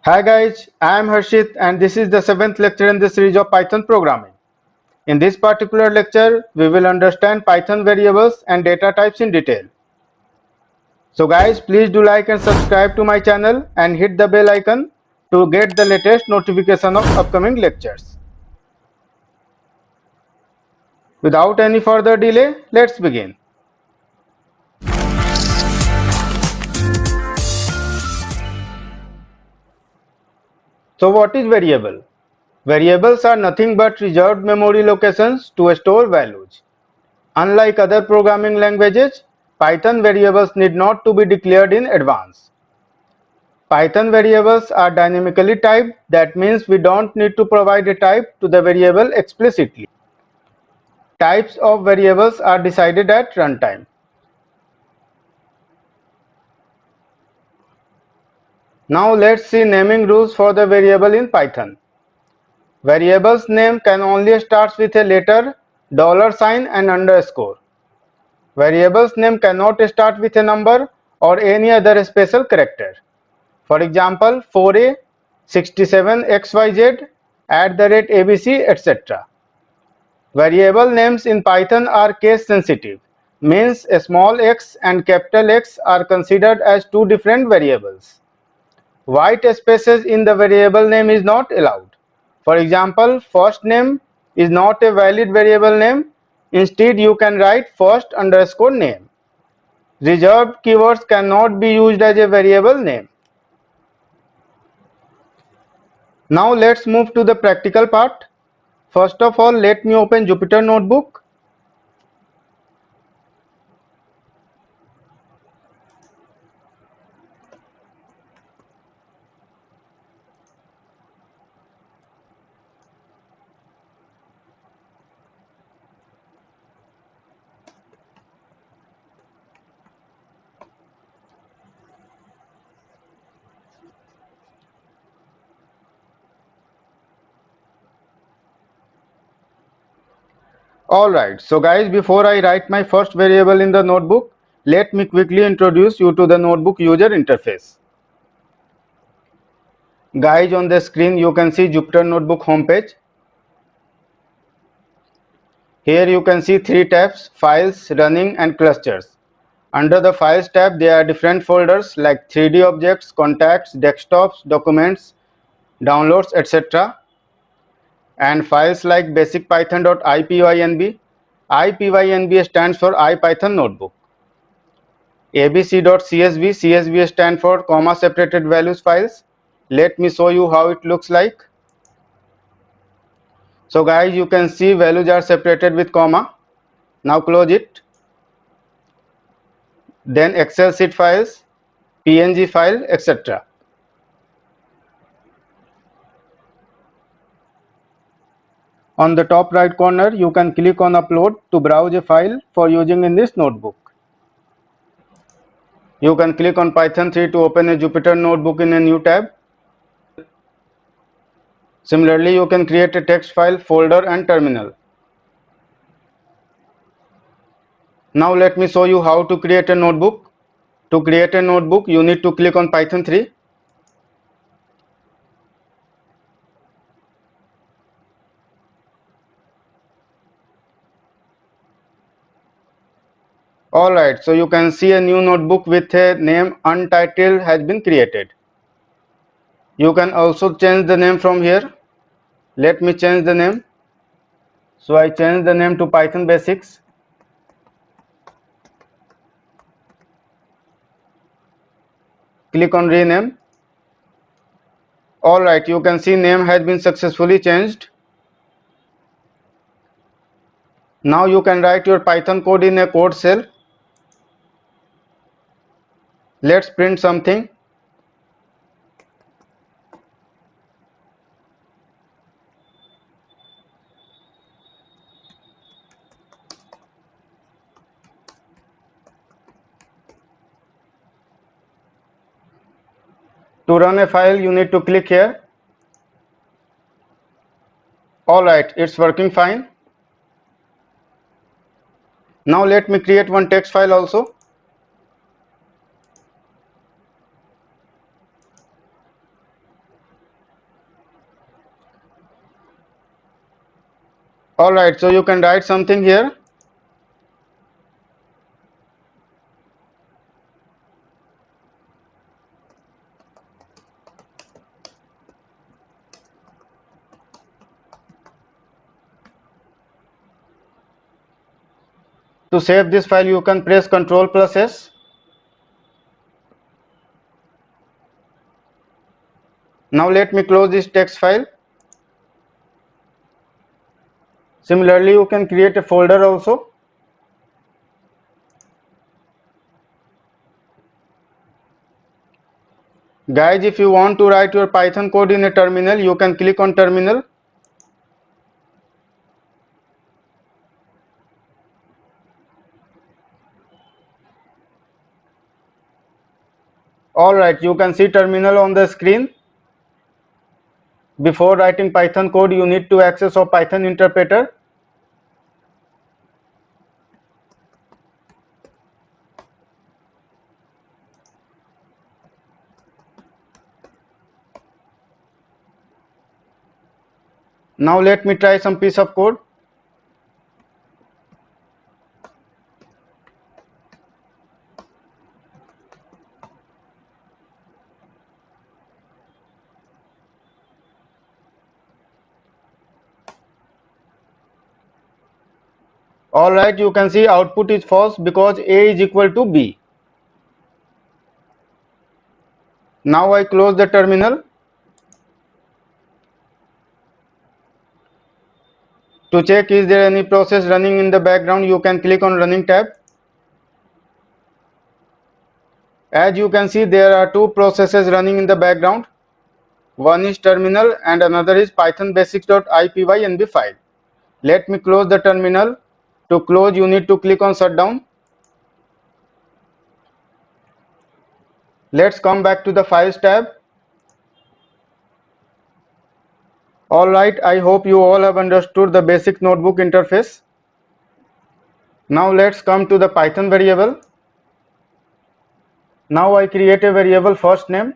Hi guys, I am Harshit and this is the 7th lecture in the series of Python programming. In this particular lecture, we will understand Python variables and data types in detail. So guys, please do like and subscribe to my channel and hit the bell icon to get the latest notification of upcoming lectures. Without any further delay, let's begin. So what is variable? Variables are nothing but reserved memory locations to store values. Unlike other programming languages, Python variables need not to be declared in advance. Python variables are dynamically typed, that means we don't need to provide a type to the variable explicitly. Types of variables are decided at runtime. Now let's see naming rules for the variable in Python. Variable's name can only start with a letter, $sign and underscore. Variable's name cannot start with a number or any other special character. For example, 4a, 67xyz, @abc, etc. Variable names in Python are case sensitive, means a small x and capital X are considered as two different variables. White spaces in the variable name is not allowed. For example, first name is not a valid variable name. Instead, you can write first underscore name. Reserved keywords cannot be used as a variable name. Now let's move to the practical part. First of all, let me open Jupyter Notebook. Alright, so guys, before I write my first variable in the notebook, let me quickly introduce you to the notebook user interface. Guys, on the screen you can see Jupyter Notebook homepage. Here you can see three tabs: Files, Running and Clusters. Under the Files tab there are different folders like 3D objects, contacts, desktops, documents, downloads, etc. and files like basicpython.ipynb. IPYNB stands for IPython Notebook. abc.csv, CSV stand for comma separated values files. Let me show you how it looks like. So guys, you can see values are separated with comma. Now close it. Then Excel sheet files, PNG file, etc. On the top right corner, you can click on upload to browse a file for using in this notebook. You can click on Python 3 to open a Jupyter Notebook in a new tab. Similarly, you can create a text file, folder and terminal. Now let me show you how to create a notebook. To create a notebook, you need to click on Python 3. Alright, so you can see a new notebook with a name untitled has been created. You can also change the name from here. Let me change the name. So I change the name to Python Basics. Click on rename. Alright, you can see name has been successfully changed. Now you can write your Python code in a code cell. Let's print something. To run a file, you need to click here. Alright, it's working fine. Now let me create one text file also. Alright, so you can write something here. To save this file, you can press Ctrl plus S. Now let me close this text file. Similarly, you can create a folder also. Guys, if you want to write your Python code in a terminal, you can click on terminal. Alright, you can see terminal on the screen. Before writing Python code, you need to access a Python interpreter. Now let me try some piece of code. Alright, you can see output is false because A is equal to B. Now I close the terminal. To check is there any process running in the background, you can click on running tab. As you can see, there are two processes running in the background. One is terminal and another is python basics.ipynb file. Let me close the terminal. To close, you need to click on shutdown. Let's come back to the files tab. Alright, I hope you all have understood the basic notebook interface. Now let's come to the Python variable. Now I create a variable first name.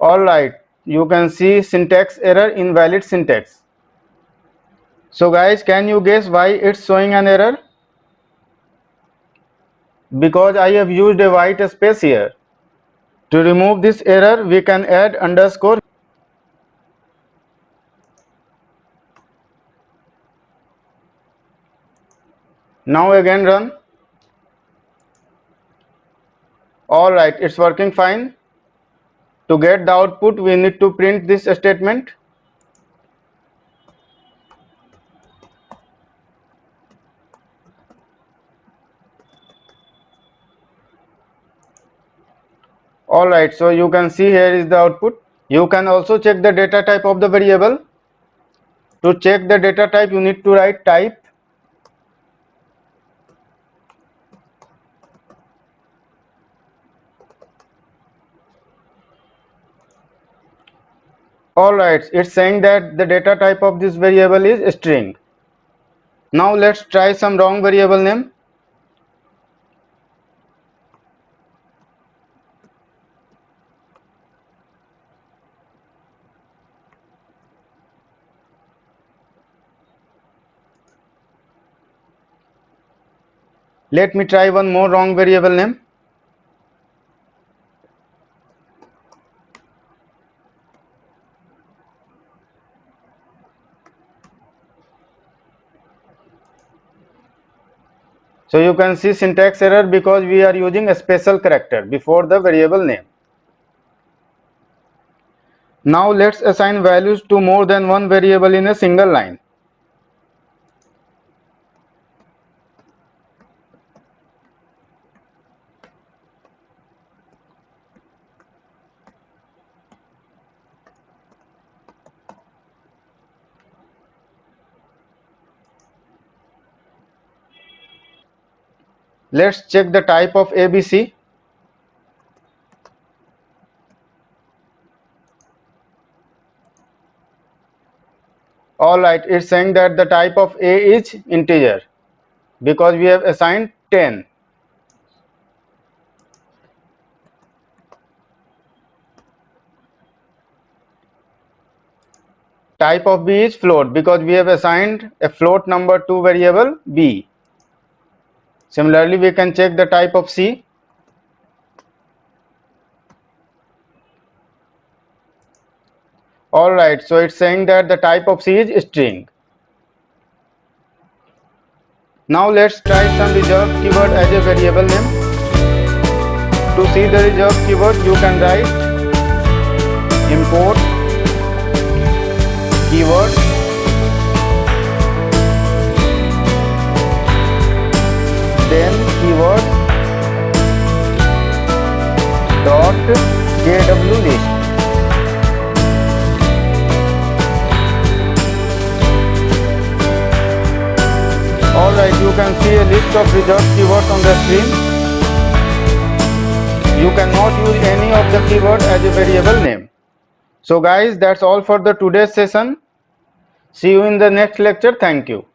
Alright, you can see syntax error, invalid syntax. So guys, can you guess why it's showing an error? Because I have used a white space here. To remove this error, we can add underscore. Now again run. Alright, it's working fine. To get the output, we need to print this statement. Alright, so you can see here is the output. You can also check the data type of the variable. To check the data type, you need to write type. Alright, it's saying that the data type of this variable is string. Now let's try some wrong variable name. Let me try one more wrong variable name. So you can see syntax error because we are using a special character before the variable name. Now let's assign values to more than one variable in a single line. Let's check the type of ABC. Alright, it's saying that the type of A is integer. because we have assigned 10. Type of b is float because we have assigned a float number to variable b. Similarly, we can check the type of c. Alright, so it's saying that the type of c is string. Now let's try some reserved keyword as a variable name. To see the reserved keyword, you can write import keyword then keyword dot kw list. Alright, you can see a list of reserved keywords on the screen. You cannot use any of the keyword as a variable name. So guys, that's all for the today's session. See you in the next lecture. Thank you.